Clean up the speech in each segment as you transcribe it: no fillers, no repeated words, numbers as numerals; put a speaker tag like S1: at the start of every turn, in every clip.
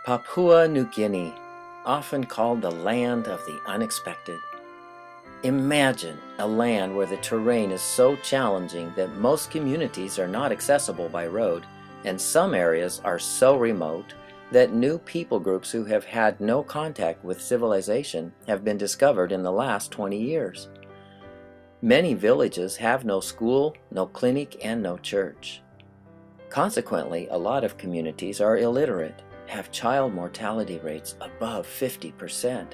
S1: Papua New Guinea, often called the land of the unexpected. Imagine a land where the terrain is so challenging that most communities are not accessible by road, and some areas are so remote that new people groups who have had no contact with civilization have been discovered in the last 20 years. Many villages have no school, no clinic, and no church. Consequently, a lot of communities are illiterate, have child mortality rates above 50%,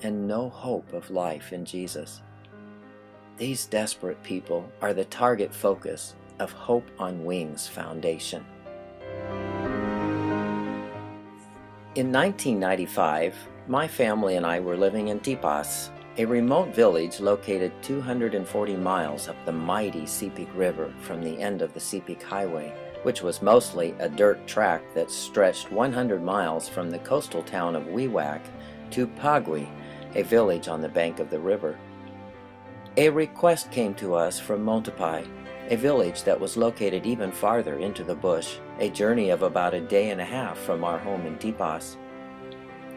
S1: and no hope of life in Jesus. These desperate people are the target focus of Hope on Wings Foundation. In 1995, my family and I were living in Tipas, a remote village located 240 miles up the mighty Sepik River from the end of the Sepik Highway, which was mostly a dirt track that stretched 100 miles from the coastal town of Wewak to Pagui, a village on the bank of the river. A request came to us from Montepai, a village that was located even farther into the bush, a journey of about a day and a half from our home in Tipas.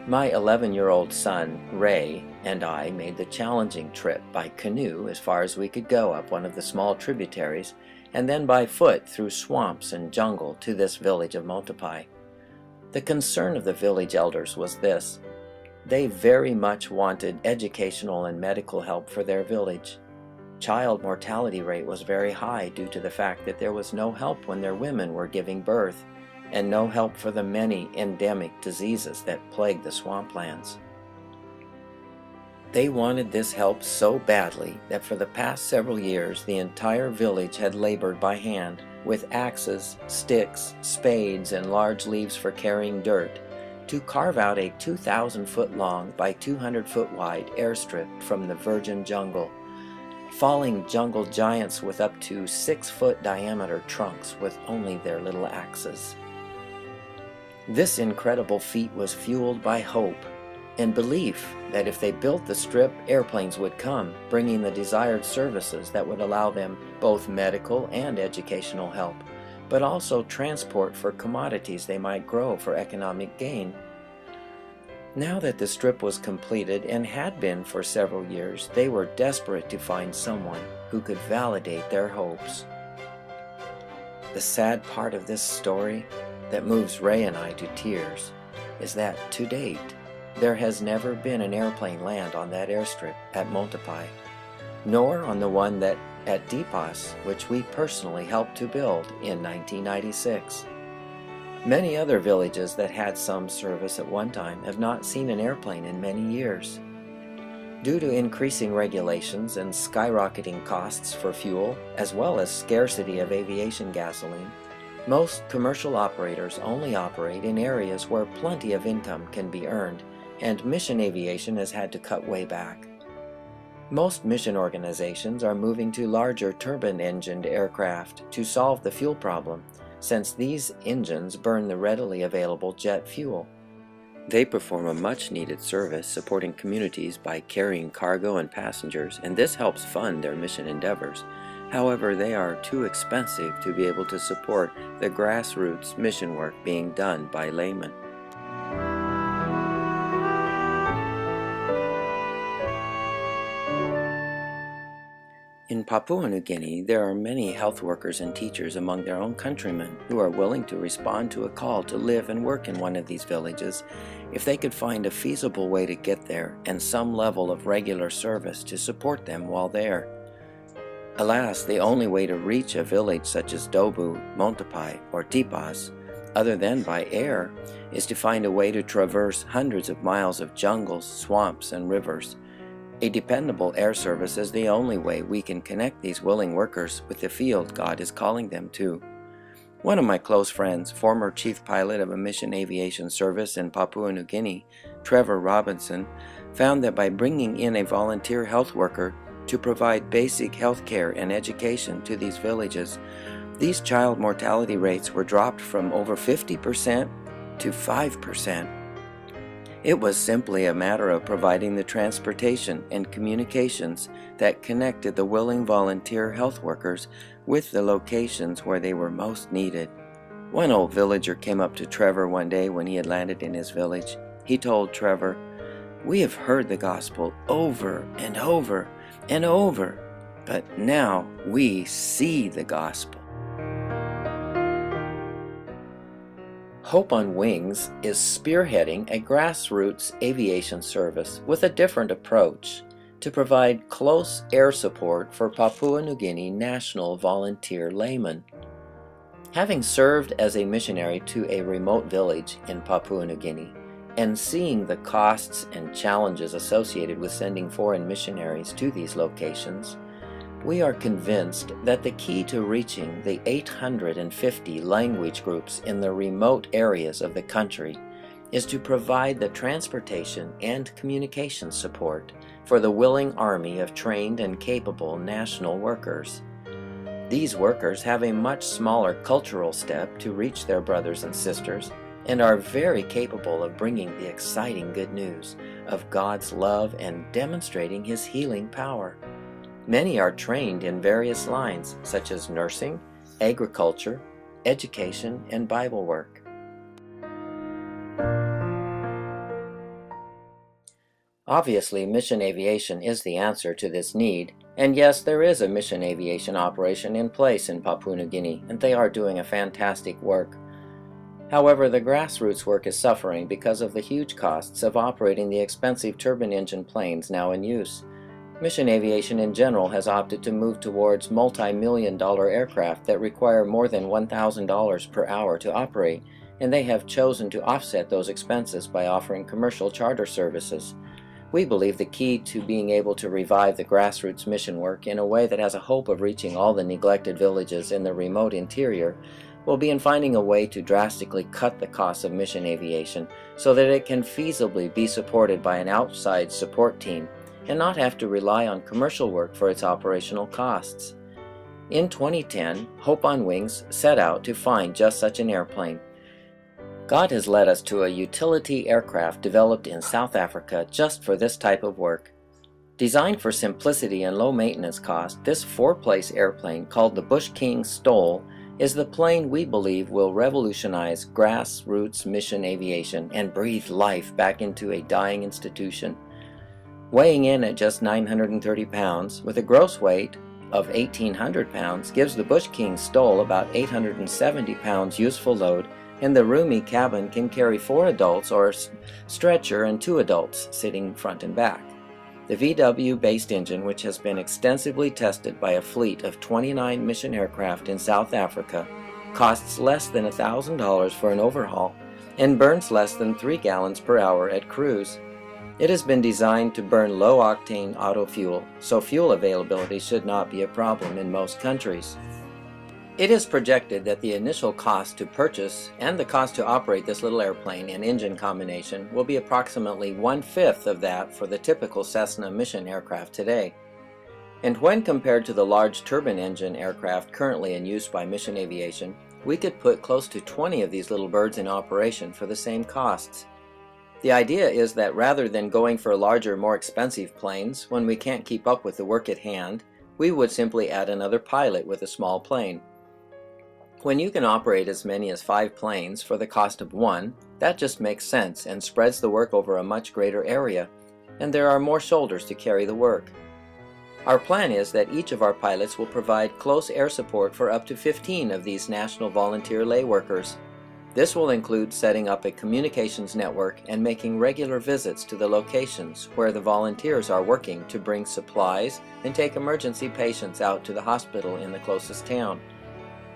S1: My 11-year-old son, Ray, and I made the challenging trip by canoe as far as we could go up one of the small tributaries, and then by foot through swamps and jungle to this village of Montepai. The concern of the village elders was this: they very much wanted educational and medical help for their village. Child mortality rate was very high due to the fact that there was no help when their women were giving birth, and no help for the many endemic diseases that plague the swamplands. They wanted this help so badly that for the past several years the entire village had labored by hand with axes, sticks, spades, and large leaves for carrying dirt to carve out a 2,000-foot long by 200-foot wide airstrip from the virgin jungle, falling jungle giants with up to 6-foot diameter trunks with only their little axes. This incredible feat was fueled by hope and belief that if they built the strip, airplanes would come, bringing the desired services that would allow them both medical and educational help, but also transport for commodities they might grow for economic gain. Now that the strip was completed, and had been for several years, they were desperate to find someone who could validate their hopes. The sad part of this story that moves Ray and I to tears is that, to date, there has never been an airplane land on that airstrip at Montepai, nor on the one that at Tipas, which we personally helped to build in 1996. Many other villages that had some service at one time have not seen an airplane in many years. Due to increasing regulations and skyrocketing costs for fuel, as well as scarcity of aviation gasoline, most commercial operators only operate in areas where plenty of income can be earned, and mission aviation has had to cut way back. Most mission organizations are moving to larger turbine-engined aircraft to solve the fuel problem, since these engines burn the readily available jet fuel. They perform a much-needed service supporting communities by carrying cargo and passengers, and this helps fund their mission endeavors. However, they are too expensive to be able to support the grassroots mission work being done by laymen. In Papua New Guinea, there are many health workers and teachers among their own countrymen who are willing to respond to a call to live and work in one of these villages if they could find a feasible way to get there and some level of regular service to support them while there. Alas, the only way to reach a village such as Dobu, Montepai, or Tipas, other than by air, is to find a way to traverse hundreds of miles of jungles, swamps, and rivers. A dependable air service is the only way we can connect these willing workers with the field God is calling them to. One of my close friends, former chief pilot of a mission aviation service in Papua New Guinea, Trevor Robinson, found that by bringing in a volunteer health worker to provide basic health care and education to these villages, these child mortality rates were dropped from over 50% to 5%. It was simply a matter of providing the transportation and communications that connected the willing volunteer health workers with the locations where they were most needed. One old villager came up to Trevor one day when he had landed in his village. He told Trevor, "We have heard the gospel over and over and over, but now we see the gospel." Hope on Wings is spearheading a grassroots aviation service with a different approach to provide close air support for Papua New Guinea national volunteer laymen. Having served as a missionary to a remote village in Papua New Guinea and seeing the costs and challenges associated with sending foreign missionaries to these locations, we are convinced that the key to reaching the 850 language groups in the remote areas of the country is to provide the transportation and communication support for the willing army of trained and capable national workers. These workers have a much smaller cultural step to reach their brothers and sisters and are very capable of bringing the exciting good news of God's love and demonstrating His healing power. Many are trained in various lines such as nursing, agriculture, education, and Bible work. Obviously, mission aviation is the answer to this need, and yes, there is a mission aviation operation in place in Papua New Guinea, and they are doing a fantastic work. However, the grassroots work is suffering because of the huge costs of operating the expensive turbine engine planes now in use. Mission aviation in general has opted to move towards multi-million-dollar aircraft that require more than $1,000 per hour to operate, and they have chosen to offset those expenses by offering commercial charter services. We believe the key to being able to revive the grassroots mission work in a way that has a hope of reaching all the neglected villages in the remote interior will be in finding a way to drastically cut the costs of mission aviation so that it can feasibly be supported by an outside support team and not have to rely on commercial work for its operational costs. In 2010, Hope on Wings set out to find just such an airplane. God has led us to a utility aircraft developed in South Africa just for this type of work. Designed for simplicity and low maintenance cost, this four-place airplane called the Bush King STOL is the plane we believe will revolutionize grassroots mission aviation and breathe life back into a dying institution. Weighing in at just 930 pounds, with a gross weight of 1,800 pounds, gives the Bush King STOL about 870 pounds useful load, and the roomy cabin can carry 4 adults or a stretcher and 2 adults sitting front and back. The VW-based engine, which has been extensively tested by a fleet of 29 mission aircraft in South Africa, costs less than $1,000 for an overhaul and burns less than 3 gallons per hour at cruise. It has been designed to burn low-octane auto fuel, so fuel availability should not be a problem in most countries. It is projected that the initial cost to purchase and the cost to operate this little airplane and engine combination will be approximately 1/5 of that for the typical Cessna mission aircraft today. And when compared to the large turbine engine aircraft currently in use by mission aviation, we could put close to 20 of these little birds in operation for the same costs. The idea is that rather than going for larger, more expensive planes when we can't keep up with the work at hand, we would simply add another pilot with a small plane. When you can operate as many as 5 planes for the cost of 1, that just makes sense and spreads the work over a much greater area, and there are more shoulders to carry the work. Our plan is that each of our pilots will provide close air support for up to 15 of these national volunteer lay workers. This will include setting up a communications network and making regular visits to the locations where the volunteers are working to bring supplies and take emergency patients out to the hospital in the closest town.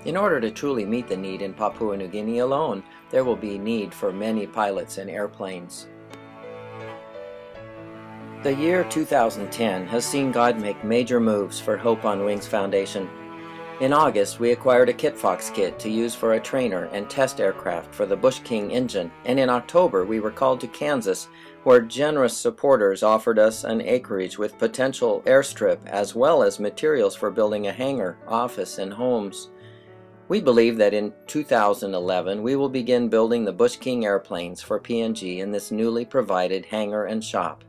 S1: In order to truly meet the need in Papua New Guinea alone, there will be need for many pilots and airplanes. The year 2010 has seen God make major moves for Hope on Wings Foundation. In August, we acquired a Kitfox kit to use for a trainer and test aircraft for the Bush King engine, and in October we were called to Kansas, where generous supporters offered us an acreage with potential airstrip as well as materials for building a hangar, office, and homes. We believe that in 2011 we will begin building the Bush King airplanes for PNG in this newly provided hangar and shop.